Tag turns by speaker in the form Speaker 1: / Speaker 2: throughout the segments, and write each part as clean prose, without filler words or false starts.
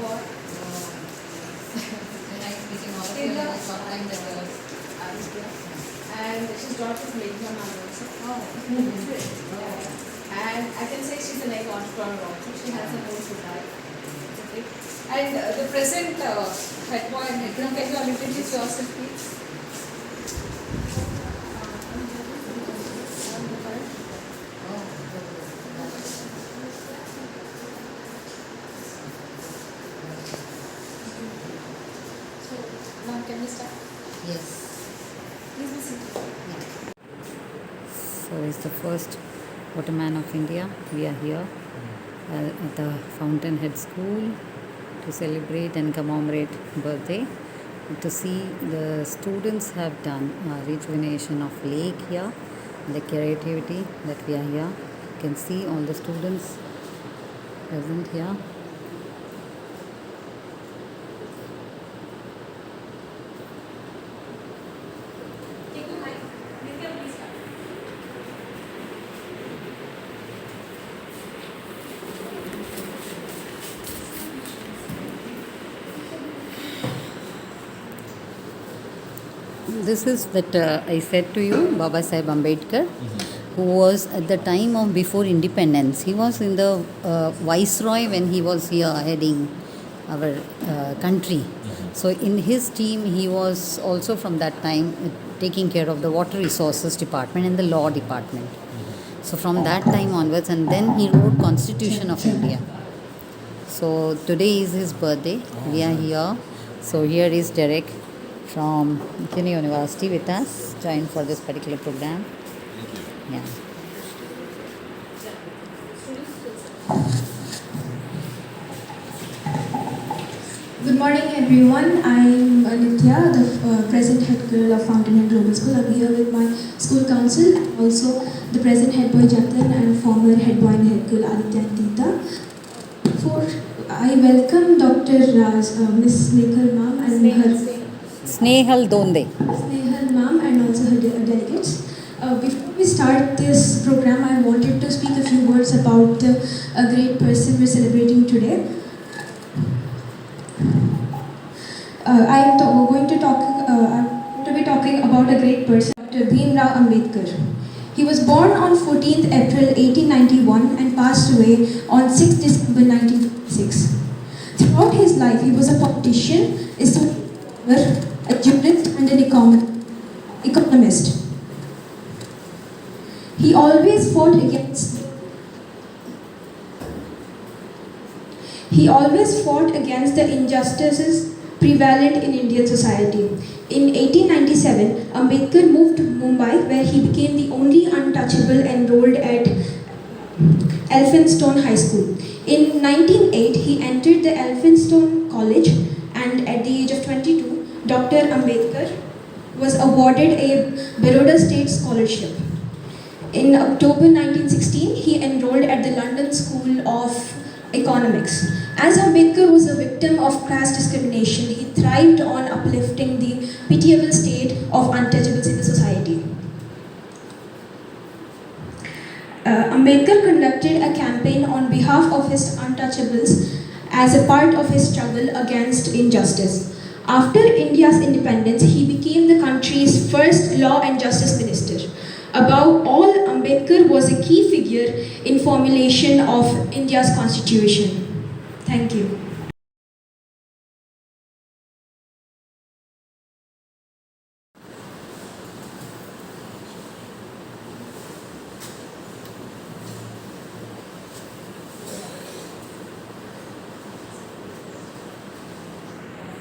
Speaker 1: what?
Speaker 2: When I speaking all of you,
Speaker 1: Tilda,
Speaker 2: sometimes the girls.
Speaker 1: and she's daughter of Megha ma'am also. And I can say she's an egg entrepreneur also. She has her own food line. Okay. And the present head boy and head girl, can you all introduce yourself, please? So, ma'am, can we start?
Speaker 2: Yes.
Speaker 1: Please be seated.
Speaker 2: So it's the first Waterman of India. We are here at the Fountainhead School to celebrate and commemorate birthday. To see the students have done rejuvenation of lake here, the creativity that we are here. You can see all the students present here.
Speaker 1: Take the mic. Nitya, please start.
Speaker 2: This is that I said to you, Baba Sahib Ambedkar, who was at the time of before independence. He was in the viceroy when he was here heading our country. So in his team, he was also from that time taking care of the water resources department and the law department. So from that time onwards, and then he wrote Constitution of India. So today is his birthday. We are here. So here is Derek from McKinney University with us, joined for this particular program. Yeah.
Speaker 3: Good morning, everyone. I'm Nitya, the present head girl of Fountainhead Global School. I'm here with my school council, and also the present head boy Jatan and former head boy and head girl Aditya and Tita. I welcome Dr. Miss Nekhal ma'am and her
Speaker 2: Snehal Donde.
Speaker 3: Snehal ma'am and also her delegates. Before we start this program, I wanted to speak a few words about a great person we're celebrating today. I'm going to be talking about a great person, Dr. Bhimrao Ambedkar. He was born on 14th April 1891 and passed away on 6th December 1956. Throughout his life, he was a politician, a jurist, and an economist. He always fought against the injustices prevalent in Indian society. In 1897, Ambedkar moved to Mumbai, where he became the only untouchable enrolled at Elphinstone High School. In 1908, he entered the Elphinstone College, and at the age of 22, Dr. Ambedkar was awarded a Baroda State Scholarship. In October 1916, he enrolled at the London School of Economics. As Ambedkar was a victim of caste discrimination, he thrived on uplifting the pitiable state of untouchables in the society. Ambedkar conducted a campaign on behalf of his untouchables as a part of his struggle against injustice. After India's independence, he became the country's first law and justice minister. Above all, Ambedkar was a key figure in formulation of India's constitution. Thank you.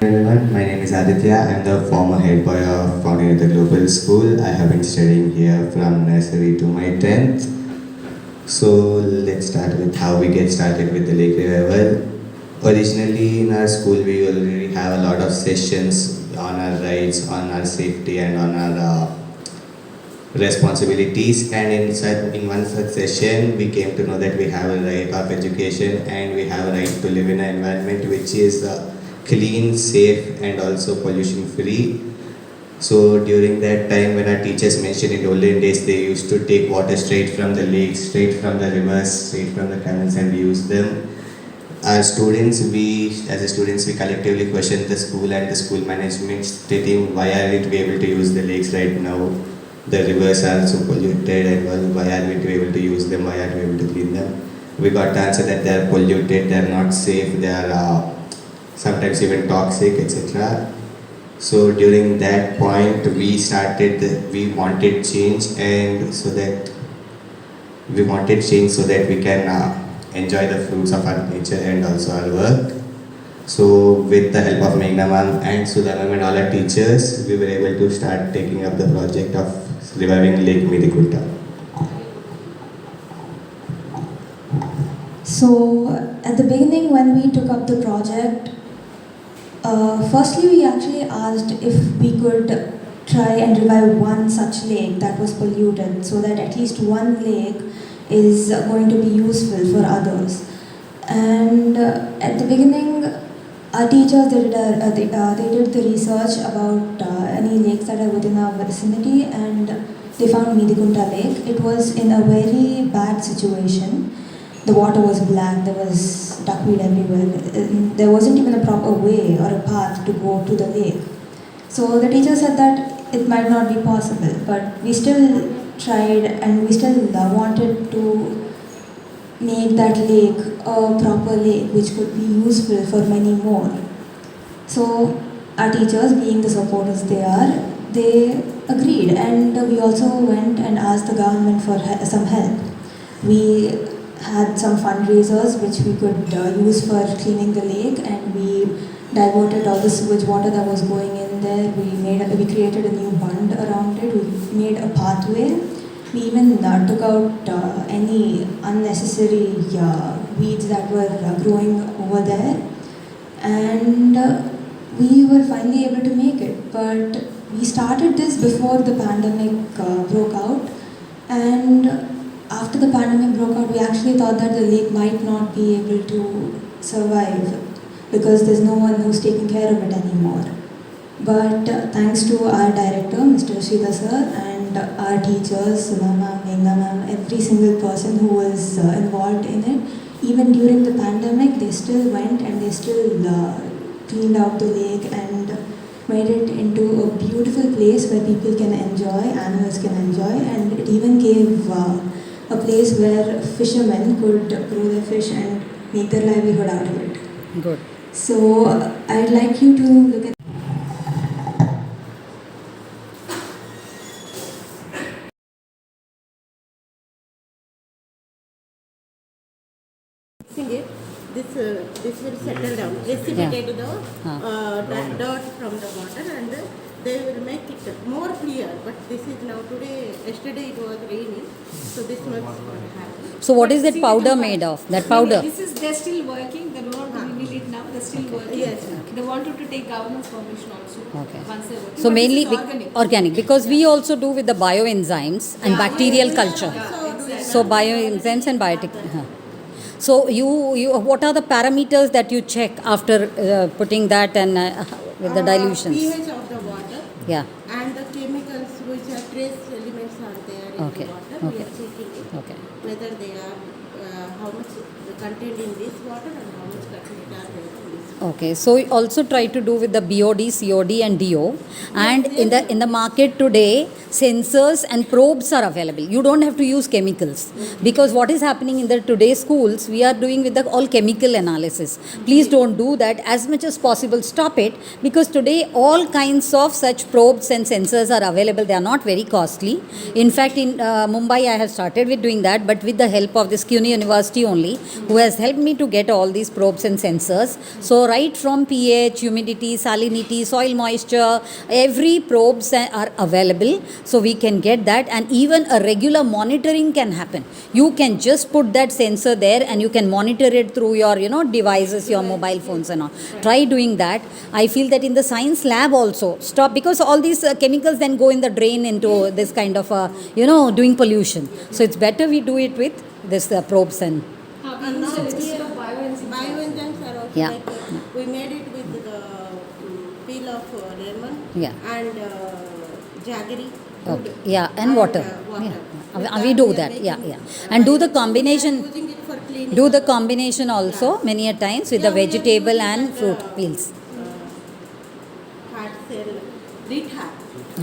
Speaker 4: Everyone, my name is Aditya. I am the former head boy of Fountainhead Global School. I have been studying here from nursery to my 10th. So let's start with how we get started with the lake revival. Originally in our school we already have a lot of sessions on our rights, on our safety and on our responsibilities, and in one such session we came to know that we have a right of education and we have a right to live in an environment which is clean, safe and also pollution free. So during that time when our teachers mentioned in olden days, they used to take water straight from the lakes, straight from the rivers, straight from the canals and use them. as students, we collectively question the school and the school management, stating why are we able to use the lakes right now? The rivers are so polluted, and well, why are we able to use them? Why are we able to clean them? We got the answer that they are polluted, they are not safe, they are sometimes even toxic, etc. So during that point, we wanted change, and so that we can enjoy the fruits of our nature and also our work. So with the help of Meghna ma'am and Sudha ma'am and all our teachers, we were able to start taking up the project of reviving Lake Medikunta.
Speaker 3: So, at the beginning, when we took up the project, firstly, we actually asked if we could try and revive one such lake that was polluted, so that at least one lake is going to be useful for others. And at the beginning, our teachers they did the research about any lakes that are within our vicinity, and they found Medikunta Lake. It was in a very bad situation. The water was black, there was duckweed everywhere. There wasn't even a proper way or a path to go to the lake. So the teacher said that it might not be possible, but we still tried, and we still wanted to make that lake a proper lake which could be useful for many more. So our teachers, being the supporters they agreed, and we also went and asked the government for some help. We had some fundraisers which we could use for cleaning the lake, and we diverted all the sewage water that was going in there. We created a new bund around it. We made a pathway. We even took out any unnecessary weeds that were growing over there, and we were finally able to make it. But we started this before the pandemic broke out, and after the pandemic broke out, we actually thought that the lake might not be able to survive because there's no one who's taking care of it anymore. But thanks to our director, Mr. Sridhar sir, and our teachers, Sudha ma'am, Meghna ma'am, every single person who was involved in it, even during the pandemic, they still went and they still cleaned out the lake and made it into a beautiful place where people can enjoy, animals can enjoy, and it even gave a place where fishermen could grow their fish and make their livelihood out of it.
Speaker 2: Good.
Speaker 3: So I'd like you to look at
Speaker 5: it, this will settle down, precipitate the dirt from the water, and they will make it more clear. But this is now yesterday it was raining, so this much happened.
Speaker 2: So what is
Speaker 1: But
Speaker 2: that
Speaker 1: see,
Speaker 2: powder
Speaker 1: the-
Speaker 2: made of? That
Speaker 1: No, no,
Speaker 2: powder?
Speaker 1: they're still working. They don't want to reveal it now. They're still working.
Speaker 5: Yes.
Speaker 1: They wanted to take government's permission also.
Speaker 2: Okay.
Speaker 1: Once they're working.
Speaker 2: So
Speaker 1: But
Speaker 2: mainly
Speaker 1: this is organic.
Speaker 2: organic, because we also do with the bioenzymes and bacterial culture. So bioenzymes and biotic. So you what are the parameters that you check after putting that and with the dilutions?
Speaker 5: pH of the water,
Speaker 2: Yeah.
Speaker 5: and the chemicals which are trace elements are there in
Speaker 2: Okay,
Speaker 5: the water. We
Speaker 2: okay.
Speaker 5: are checking it,
Speaker 2: Okay.
Speaker 5: whether they are how much contained in this water and how much contained are there in this.
Speaker 2: Okay, so we also try to do with the BOD, COD and DO, and in the market today, sensors and probes are available. You don't have to use chemicals, because what is happening in the today's schools, we are doing with the all chemical analysis. Please don't do that. As much as possible, stop it, because today all kinds of such probes and sensors are available. They are not very costly. In fact, in Mumbai, I have started with doing that, but with the help of this CUNY University only, who has helped me to get all these probes and sensors. So right from pH, humidity, salinity, soil moisture, every probes are available. So we can get that, and even a regular monitoring can happen. You can just put that sensor there and you can monitor it through your devices, your mobile phones and all. Try doing that. I feel that in the science lab also, stop, because all these chemicals then go in the drain into this kind of doing pollution. So it's better we do it with this probes and
Speaker 1: We use a little bit of bioenzymes.
Speaker 5: Bioenzymes are also
Speaker 2: Yeah.
Speaker 5: we made it with the peel of lemon
Speaker 2: Yeah.
Speaker 5: and jaggery.
Speaker 2: Okay.
Speaker 5: food
Speaker 2: Yeah, and water.
Speaker 5: water.
Speaker 2: Yeah.
Speaker 5: With
Speaker 2: We
Speaker 5: that
Speaker 2: do
Speaker 5: we are
Speaker 2: that. Yeah,
Speaker 5: making
Speaker 2: yeah. And do the
Speaker 5: bioenzymes.
Speaker 2: combination.
Speaker 5: We are using it for cleaning.
Speaker 2: Do the combination also many a times with the
Speaker 5: we are
Speaker 2: vegetable
Speaker 5: using
Speaker 2: and
Speaker 5: that,
Speaker 2: fruit peels.
Speaker 5: Fat cell rehab.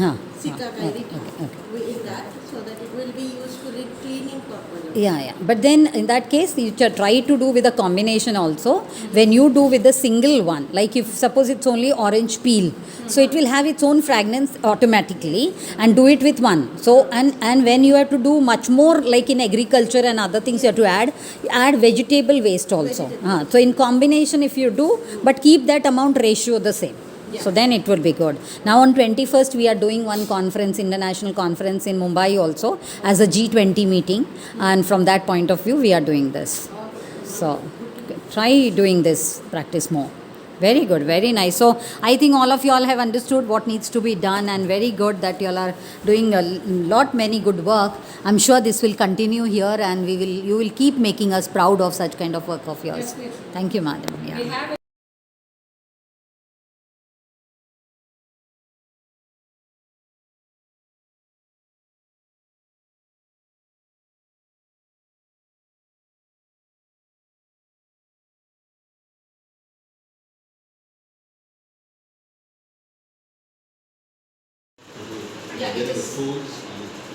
Speaker 2: Huh.
Speaker 5: Sikakai
Speaker 2: Okay,
Speaker 5: rehab.
Speaker 2: okay, okay.
Speaker 5: We in that so that it will be useful in cleaning purpose.
Speaker 2: Yeah. But then in that case, you try to do with a combination also. When you do with the single one, like if suppose it's only orange peel, so it will have its own fragrance automatically, and do it with one. So and when you have to do much more, like in agriculture and other things, you have to add vegetable waste also. So in combination, if you do, but keep that amount ratio the same. So then it would be good. Now on 21st we are doing one conference, international conference in Mumbai also as a G20 meeting, and from that point of view we are doing this. So try doing this practice more. Very good, very nice. So I think all of you all have understood what needs to be done, and very good that you all are doing a lot many good work. I'm sure this will continue here, and you will keep making us proud of such kind of work of yours.
Speaker 1: Definitely.
Speaker 2: Thank you, madam. Yeah.
Speaker 1: We have
Speaker 6: Get the foods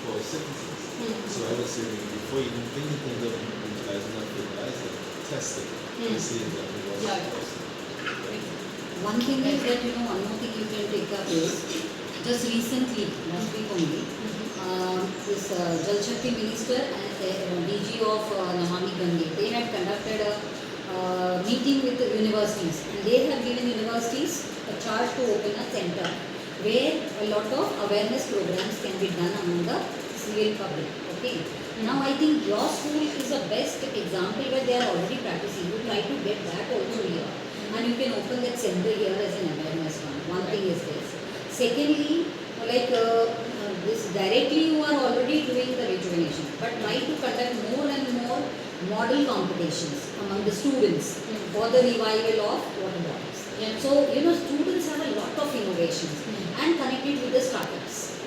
Speaker 6: for sentences. So I was saying before you even think in terms of utilizing that fertilizer, test it and see exactly what's possible.
Speaker 2: One thing is that, one more thing you can take up is, just recently, last week only, this Jal Shakti Minister and DG of Namami Gange, they had conducted a meeting with the universities, and they have given universities a charge to open a center where a lot of awareness programs can be done among the civil public. Okay. Now I think your school is the best example where they are already practicing. You try to get that also here, and you can open that center here as an awareness one. One thing is this. Secondly, like this directly you are already doing the rejuvenation, but try to conduct more and more model competitions among the students for the revival of water bodies. So students have a lot of innovations and connected with the startups.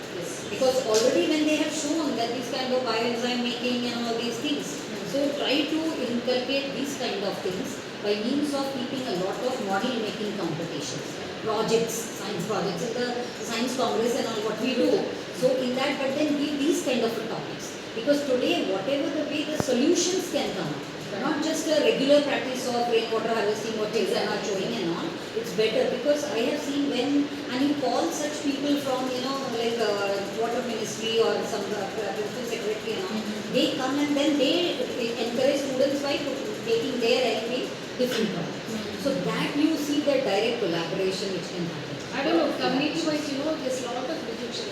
Speaker 2: Because already when they have shown that this kind of bioenzyme making and all these things, so try to inculcate these kind of things by means of keeping a lot of model making competitions, projects, science projects, in the science congress and all what we do. So in that, but then give these kind of topics, because today whatever the way the solutions can come up, not just a regular practice of rainwater harvesting what is are not showing and all. It's better, because I have seen when, and you call such people from like water ministry or some principal secretary and all, they come and then they encourage students by taking their help in different projects. So that you see that direct collaboration which can happen.
Speaker 1: I don't know, community wise, there's a lot of rejection.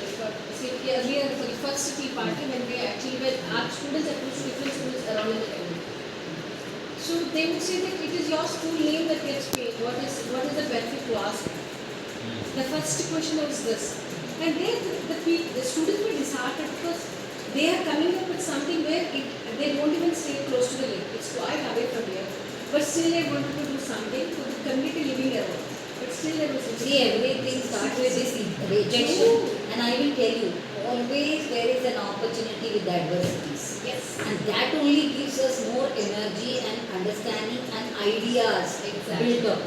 Speaker 1: See, earlier for the first tea party, when we actually were, our students approached different schools around in the community. So they would say that it is your school name that gets paid. What is the benefit to us? The first question was this. And the students were disheartened because they are coming up with something where they won't even stay close to the lake. It's quite away from here. But still they wanted to do something for the community living around. But still there was
Speaker 2: See, everything starts with this rejection, and I will tell you, always there is an opportunity with adversities.
Speaker 1: Yes.
Speaker 2: And that only gives us more energy and understanding and ideas built up.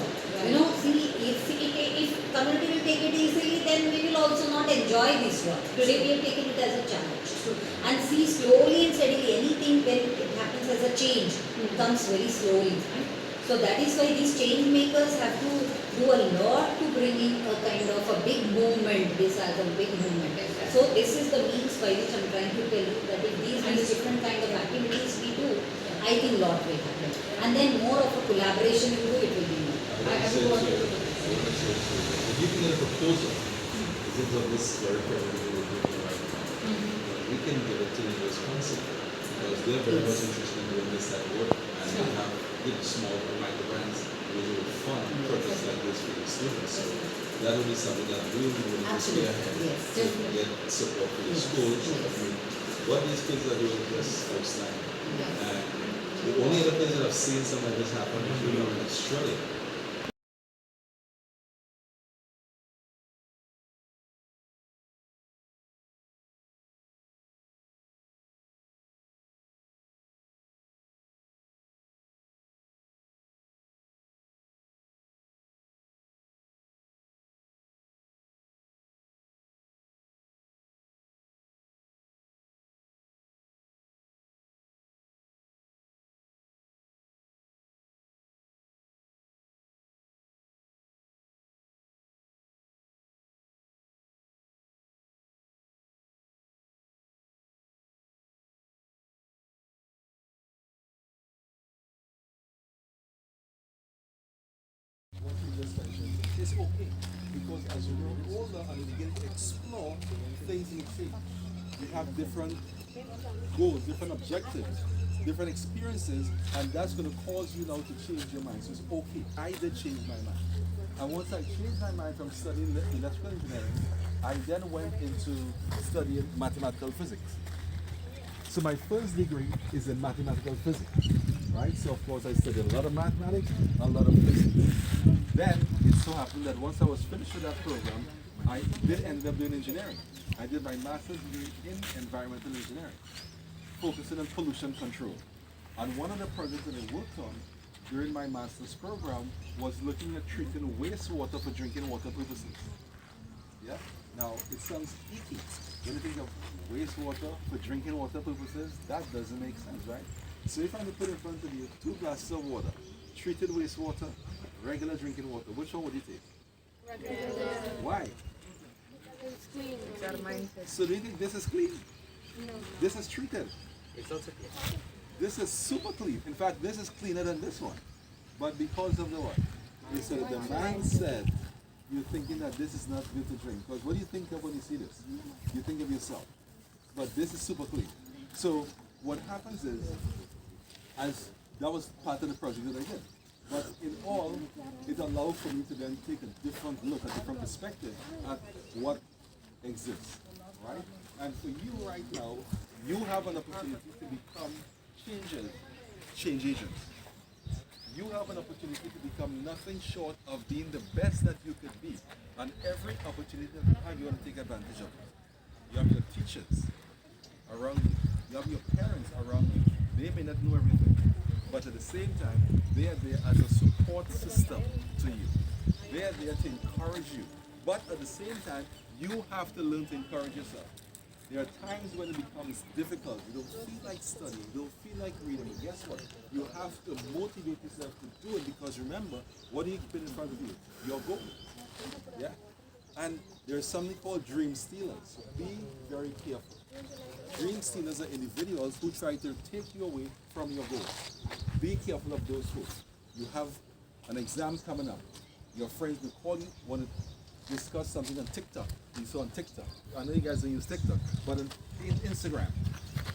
Speaker 2: See, if community will take it easily, then we will also not enjoy this work. Today we have taken it as a challenge. And see, slowly and steadily, anything when it happens as a change, it comes very slowly. So that is why these change makers have to do a lot to bring in a kind of a big movement, this as a big movement. So this is the means by which I am trying to tell you that if these different kind of activities we do, I think lot will happen. And then more of a collaboration you do, it will be more.
Speaker 6: If you can get a proposal, is it of this very program we are doing right now, we can give it to the responsible, because they are very much interested in doing this type of work, and they have small micro brands which will fund projects like this for the students. So that will be something that we will be willing to spearhead to get support for the schools. I mean, what these kids are doing is just outstanding. And the only other place that I've seen something like this happen is in Australia. is okay. Because as you grow older and you begin to explore, things will change. You have different goals, different objectives, different experiences, and that's going to cause you now to change your mind. So it's okay. I did change my mind. And once I changed my mind from studying electrical engineering, I then went into studying mathematical physics. So my first degree is in mathematical physics, right? So of course I studied a lot of mathematics, a lot of physics. Then it so happened that once I was finished with that program, I did end up doing engineering. I did my master's degree in environmental engineering, focusing on pollution control. And one of the projects that I worked on during my master's program was looking at treating wastewater for drinking water purposes. Yeah? Now, it sounds icky. When you think of wastewater for drinking water purposes, that doesn't make sense, right? So if I'm to put in front of you 2 glasses of water, treated wastewater, regular drinking water, which one would you take? Regular. Why?
Speaker 1: It's clean.
Speaker 6: So do you think this is clean? No. This is treated. It's also clean. This is super clean. In fact, this is cleaner than this one. But because of the what? Because of the mindset, you're thinking that this is not good to drink. Because what do you think of when you see this? You think of yourself. But this is super clean. So what happens is, as that was part of the project that I did. But in all, it allowed for me to then take a different look, a different perspective at what exists, right? And for you right now, you have an opportunity to become change agents. You have an opportunity to become nothing short of being the best that you could be. And every opportunity that you have, you want to take advantage of it. You have your teachers around you. You have your parents around you. They may not know everything, but at the same time, they are there as a support system to you. They are there to encourage you. But at the same time, you have to learn to encourage yourself. There are times when it becomes difficult. You don't feel like studying, you don't feel like reading, but guess what? You have to motivate yourself to do it because remember, what do you put in front of you? Your goal. Yeah? And there's something called dream stealers. Be very careful. Dream stealers are individuals who try to take you away from your goals. Be careful of those folks. You have an exam coming up. Your friends will call you, want to discuss something on TikTok. You saw on TikTok. I know you guys don't use TikTok, but on Instagram,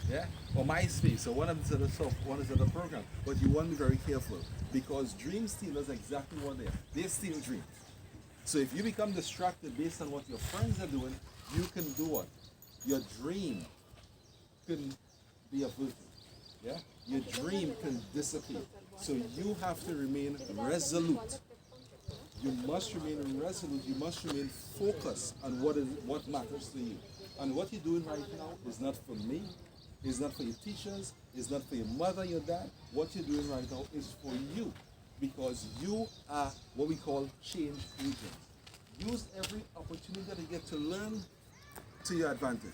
Speaker 6: yeah, or MySpace, or one of the other programs. But you want to be very careful because dream stealers are exactly what they are. They steal dreams. So if you become distracted based on what your friends are doing, you can do what? Your dream can be averted. Yeah, your dream can disappear. So you have to remain resolute. You must remain resolute. You must remain focused on what matters to you. And what you're doing right now is not for me. It's not for your teachers. It's not for your mother, your dad. What you're doing right now is for you, because you are what we call change agents. Use every opportunity that you get to learn to your advantage,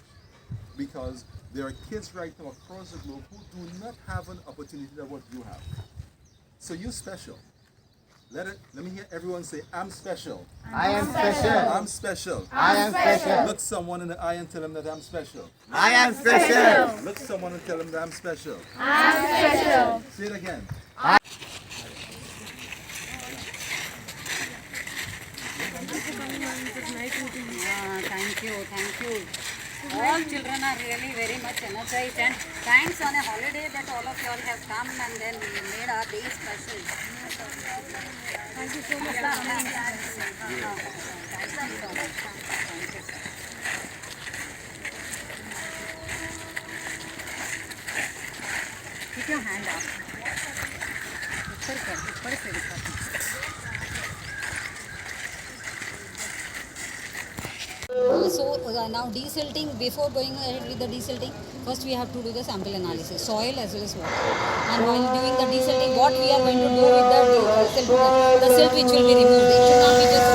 Speaker 6: because there are kids right now across the globe who do not have an opportunity that what you have. So you're special. Let me hear everyone say, I'm special.
Speaker 7: I am special.
Speaker 6: I'm special.
Speaker 7: I am special.
Speaker 6: Look someone in the eye and tell them that I'm special.
Speaker 7: I am special.
Speaker 6: Look someone and tell them that I'm special.
Speaker 7: I'm special.
Speaker 6: Say it again.
Speaker 2: Thank you. All children are really very much energized, and thanks on a holiday that all of you all have come and then made our day special. Thank you so much. Thank you so much. Keep your hand up. ऊपर से So now desilting, before going ahead with the desilting, first we have to do the sample analysis, soil as well as water. And while doing the desilting, what we are going to do with the silt which will be removed. It should not be just